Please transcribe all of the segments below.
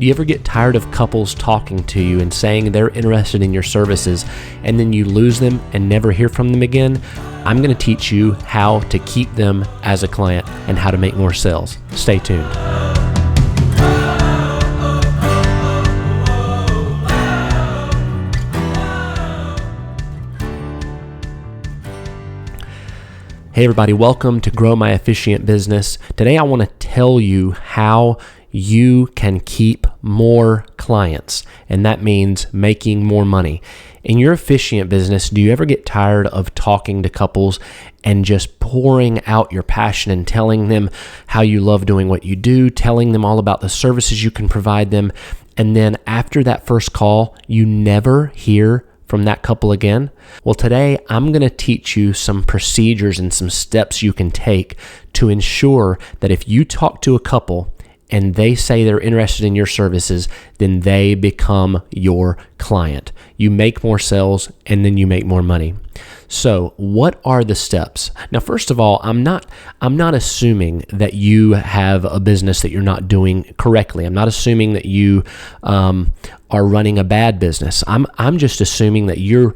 Do you ever get tired of couples talking to you and saying they're interested in your services, and then you lose them and never hear from them again? I'm going to teach you how to keep them as a client and how to make more sales. Stay tuned. Hey everybody, welcome to Grow My Officiant Business. Today I want to tell you how you can keep more clients, and that means making more money. In your officiant business, do you ever get tired of talking to couples and just pouring out your passion and telling them how you love doing what you do, telling them all about the services you can provide them, and then after that first call, you never hear from that couple again? Well, today I'm going to teach you some procedures and some steps you can take to ensure that if you talk to a couple and they say they're interested in your services, then they become your client. You make more sales and then you make more money. So what are the steps? Now, first of all, I'm not assuming that you have a business that you're not doing correctly. I'm not assuming that you are running a bad business. I'm just assuming that you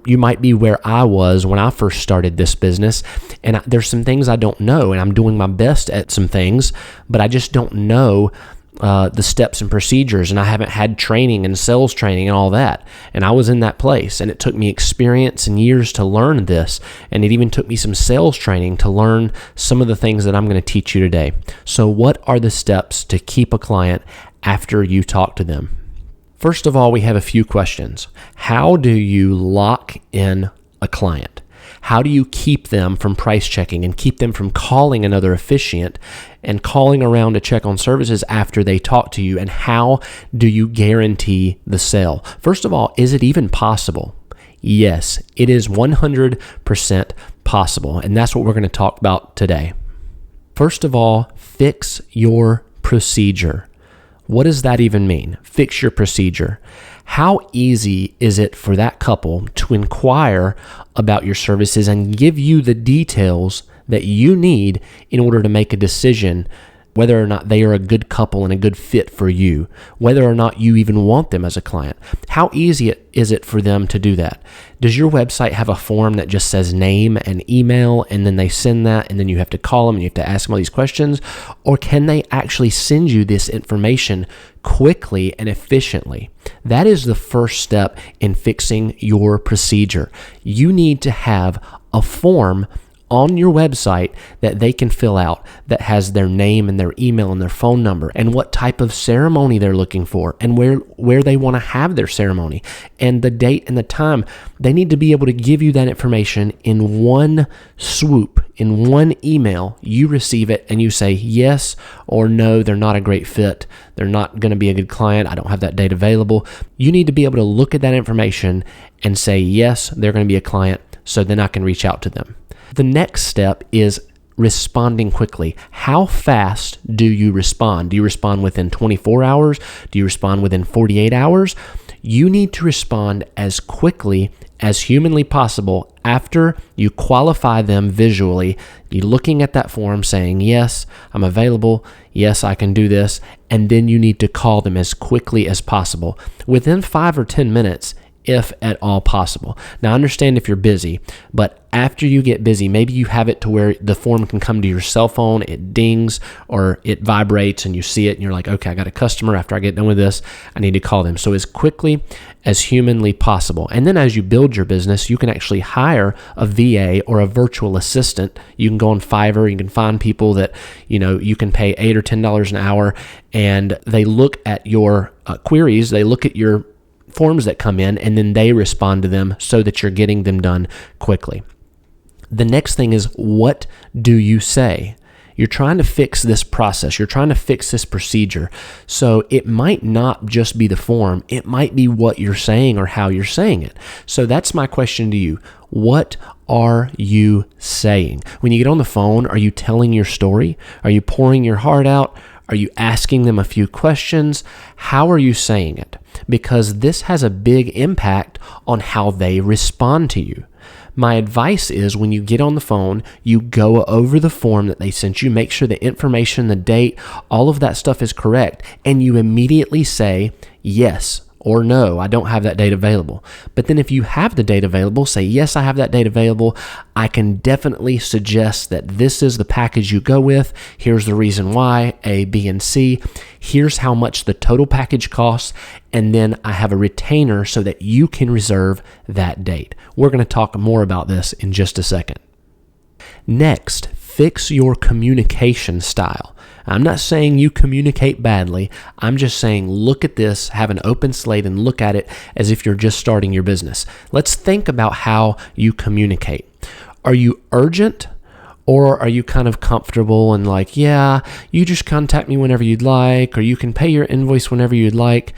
might be where I was when I first started this business, and there's some things I don't know, and I'm doing my best at some things, but I just don't know the steps and procedures, and I haven't had training and sales training and all that. And I was in that place, and it took me experience and years to learn this, and it even took me some sales training to learn some of the things that I'm going to teach you today. So what are the steps to keep a client after you talk to them? First of all, we have a few questions. How do you lock in a client? How do you keep them from price checking and keep them from calling another officiant and calling around to check on services after they talk to you? And how do you guarantee the sale? First of all, is it even possible? Yes, it is 100% possible. And that's what we're going to talk about today. First of all, fix your procedure. What does that even mean? Fix your procedure. How easy is it for that couple to inquire about your services and give you the details that you need in order to make a decision whether or not they are a good couple and a good fit for you, whether or not you even want them as a client? How easy is it for them to do that? Does your website have a form that just says name and email, and then they send that, and then you have to call them and you have to ask them all these questions? Or can they actually send you this information quickly and efficiently? That is the first step in fixing your procedure. You need to have a form on your website that they can fill out that has their name and their email and their phone number and what type of ceremony they're looking for and where they want to have their ceremony and the date and the time. They need to be able to give you that information in one swoop, in one email. You receive it and you say yes or no, they're not a great fit. They're not going to be a good client. I don't have that date available. You need to be able to look at that information and say yes, they're going to be a client, so then I can reach out to them. The next step is responding quickly. How fast do you respond? Do you respond within 24 hours? Do you respond within 48 hours? You need to respond as quickly as humanly possible after you qualify them visually. You're looking at that form saying, yes, I'm available. Yes, I can do this. And then you need to call them as quickly as possible, within 5 or 10 minutes, if at all possible. Now, I understand if you're busy, but after you get busy, maybe you have it to where the form can come to your cell phone, it dings or it vibrates and you see it and you're like, okay, I got a customer. After I get done with this, I need to call them. So as quickly as humanly possible. And then as you build your business, you can actually hire a VA or a virtual assistant. You can go on Fiverr, you can find people that, you can pay $8 or $10 an hour, and they look at your queries, they look at your forms that come in, and then they respond to them so that you're getting them done quickly. The next thing is, what do you say? You're trying to fix this process. You're trying to fix this procedure. So it might not just be the form. It might be what you're saying or how you're saying it. So that's my question to you. What are you saying? When you get on the phone, are you telling your story? Are you pouring your heart out? Are you asking them a few questions? How are you saying it? Because this has a big impact on how they respond to you. My advice is when you get on the phone, you go over the form that they sent you, make sure the information, the date, all of that stuff is correct, and you immediately say yes or no, I don't have that date available. But then if you have the date available, say, yes, I have that date available. I can definitely suggest that this is the package you go with. Here's the reason why, A, B, and C. Here's how much the total package costs. And then I have a retainer so that you can reserve that date. We're going to talk more about this in just a second. Next, fix your communication style. I'm not saying you communicate badly. I'm just saying look at this, have an open slate, and look at it as if you're just starting your business. Let's think about how you communicate. Are you urgent, or are you kind of comfortable and like, yeah, you just contact me whenever you'd like, or you can pay your invoice whenever you'd like?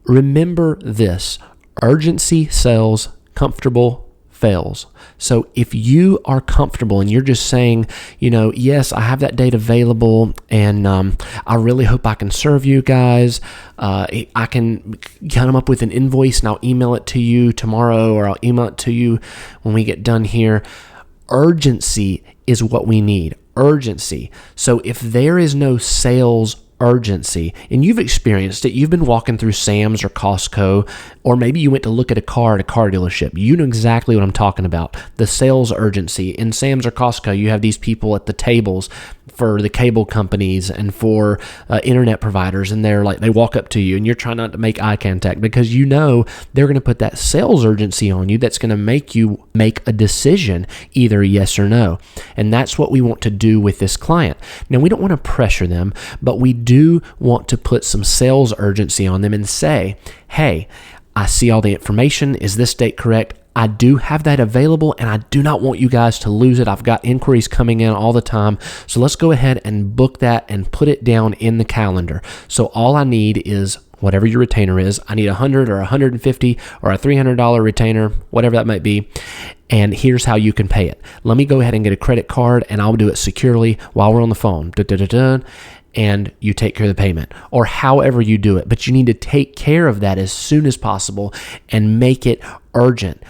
Remember this: urgency sells, comfortable fails. So if you are comfortable and you're just saying, yes, I have that date available, and I really hope I can serve you guys. I can come up with an invoice and I'll email it to you tomorrow, or I'll email it to you when we get done here. Urgency is what we need. Urgency. So if there is no sales urgency, and you've experienced it, you've been walking through Sam's or Costco, or maybe you went to look at a car at a car dealership. You know exactly what I'm talking about. The sales urgency. In Sam's or Costco, you have these people at the tables for the cable companies and for internet providers, and they walk up to you, and you're trying not to make eye contact because you know they're going to put that sales urgency on you that's going to make you make a decision, either yes or no. And that's what we want to do with this client. Now, we don't want to pressure them, but we do want to put some sales urgency on them and say, hey, I see all the information. Is this date correct? I do have that available, and I do not want you guys to lose it. I've got inquiries coming in all the time. So let's go ahead and book that and put it down in the calendar. So all I need is whatever your retainer is. I need $100 or $150 or a $300 retainer, whatever that might be. And here's how you can pay it. Let me go ahead and get a credit card, and I'll do it securely while we're on the phone. And you take care of the payment, or however you do it. But you need to take care of that as soon as possible and make it urgent.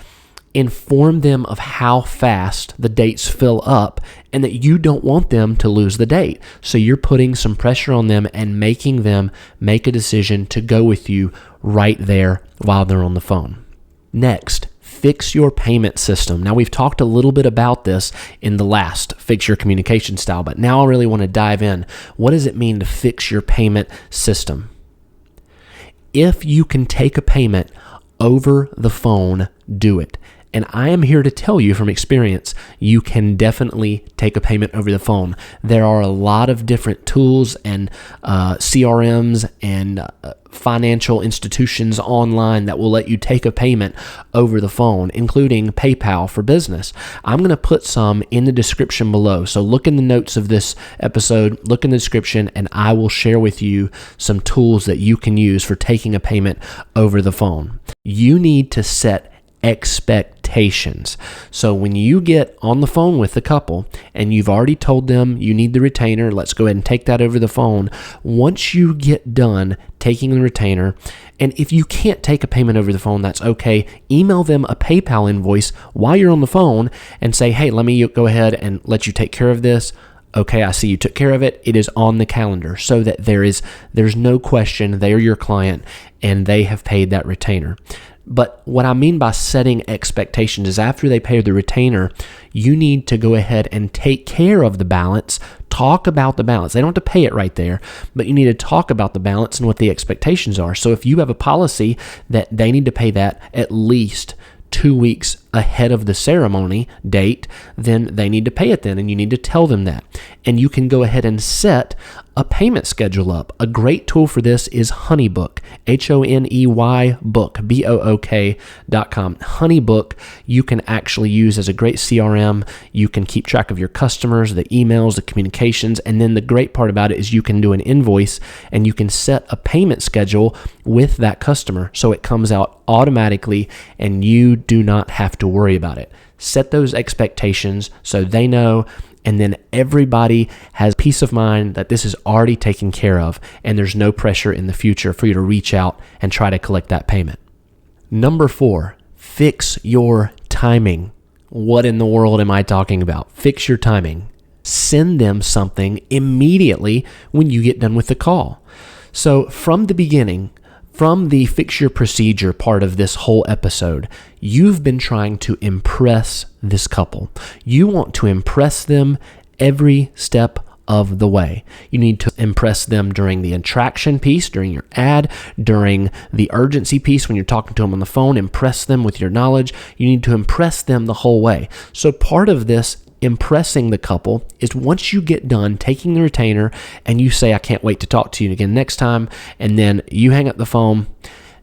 Inform them of how fast the dates fill up and that you don't want them to lose the date. So you're putting some pressure on them and making them make a decision to go with you right there while they're on the phone. Next, fix your payment system. Now, we've talked a little bit about this in the last Fix Your Communication Style, but now I really want to dive in. What does it mean to fix your payment system? If you can take a payment over the phone, do it. And I am here to tell you from experience, you can definitely take a payment over the phone. There are a lot of different tools and CRMs and financial institutions online that will let you take a payment over the phone, including PayPal for business. I'm going to put some in the description below. So look in the notes of this episode, look in the description, and I will share with you some tools that you can use for taking a payment over the phone. You need to set expectations. So when you get on the phone with the couple and you've already told them you need the retainer, let's go ahead and take that over the phone. Once you get done taking the retainer, and if you can't take a payment over the phone, that's okay. Email them a PayPal invoice while you're on the phone and say, hey, let me go ahead and let you take care of this. Okay, I see you took care of it. It is on the calendar so that there's no question they are your client and they have paid that retainer. But what I mean by setting expectations is after they pay the retainer, you need to go ahead and take care of the balance, talk about the balance. They don't have to pay it right there, but you need to talk about the balance and what the expectations are. So if you have a policy that they need to pay that at least 2 weeks ahead of the ceremony date, then they need to pay it then, and you need to tell them that. And you can go ahead and set a payment schedule up. A great tool for this is Honeybook, Honey book, BOOK.com. Honeybook you can actually use as a great CRM. You can keep track of your customers, the emails, the communications, and then the great part about it is you can do an invoice and you can set a payment schedule with that customer so it comes out automatically and you do not have to worry about it. Set those expectations so they know, and then everybody has peace of mind that this is already taken care of and there's no pressure in the future for you to reach out and try to collect that payment. Number 4, fix your timing. What in the world am I talking about? Fix your timing. Send them something immediately when you get done with the call. So from the beginning, from the fix your procedure part of this whole episode, you've been trying to impress this couple. You want to impress them every step of the way. You need to impress them during the attraction piece, during your ad, during the urgency piece when you're talking to them on the phone. Impress them with your knowledge. You need to impress them the whole way. So part of this impressing the couple is once you get done taking the retainer and you say, I can't wait to talk to you again next time, and then you hang up the phone,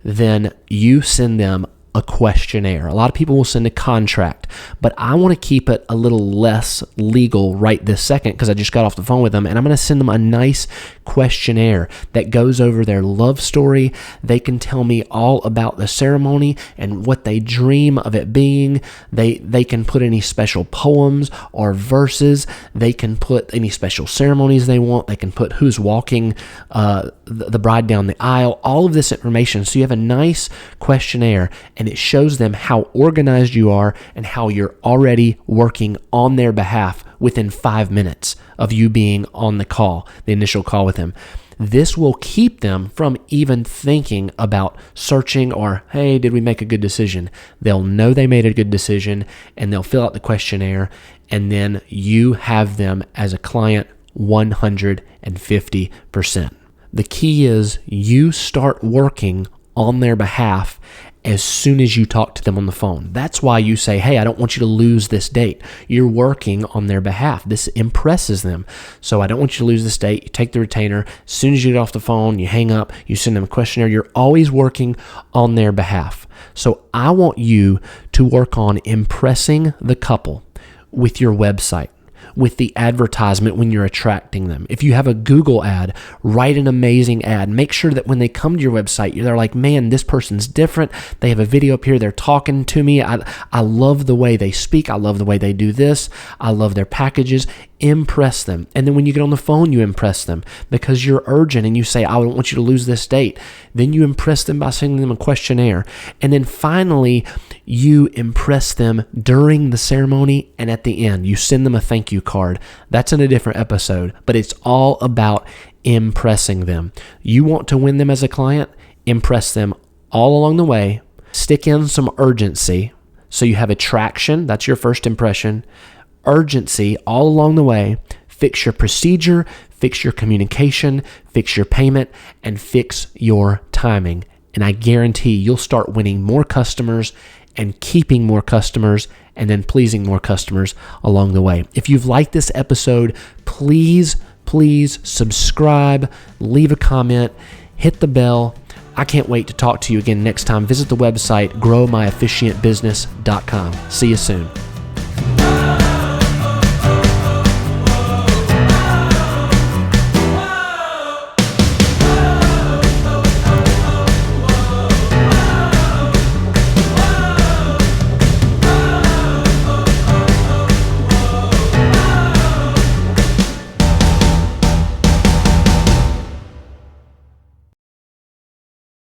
then you send them a questionnaire. A lot of people will send a contract, but I want to keep it a little less legal right this second because I just got off the phone with them, and I'm going to send them a nice questionnaire that goes over their love story. They can tell me all about the ceremony and what they dream of it being. They can put any special poems or verses. They can put any special ceremonies they want. They can put who's walking the bride down the aisle, all of this information. So you have a nice questionnaire, and it shows them how organized you are and how you're already working on their behalf within 5 minutes of you being on the call, the initial call with them. This will keep them from even thinking about searching or, hey, did we make a good decision? They'll know they made a good decision, and they'll fill out the questionnaire, and then you have them as a client 150%. The key is you start working on their behalf as soon as you talk to them on the phone. That's why you say, hey, I don't want you to lose this date. You're working on their behalf. This impresses them. So I don't want you to lose this date. You take the retainer. As soon as you get off the phone, you hang up, you send them a questionnaire. You're always working on their behalf. So I want you to work on impressing the couple with your website, with the advertisement when you're attracting them. If you have a Google ad, write an amazing ad. Make sure that when they come to your website, they're like, man, this person's different. They have a video up here. They're talking to me. I love the way they speak. I love the way they do this. I love their packages. Impress them. And then when you get on the phone, you impress them because you're urgent and you say, I don't want you to lose this date. Then you impress them by sending them a questionnaire. And then finally, you impress them during the ceremony and at the end. You send them a thank you card. That's in a different episode, but it's all about impressing them. You want to win them as a client? Impress them all along the way. Stick in some urgency so you have attraction. That's your first impression. Urgency all along the way. Fix your procedure, fix your communication, fix your payment, and fix your timing. And I guarantee you'll start winning more customers and keeping more customers and then pleasing more customers along the way. If you've liked this episode, please subscribe, leave a comment, hit the bell. I can't wait to talk to you again next time. Visit the website, growmyofficiantbusiness.com. See you soon.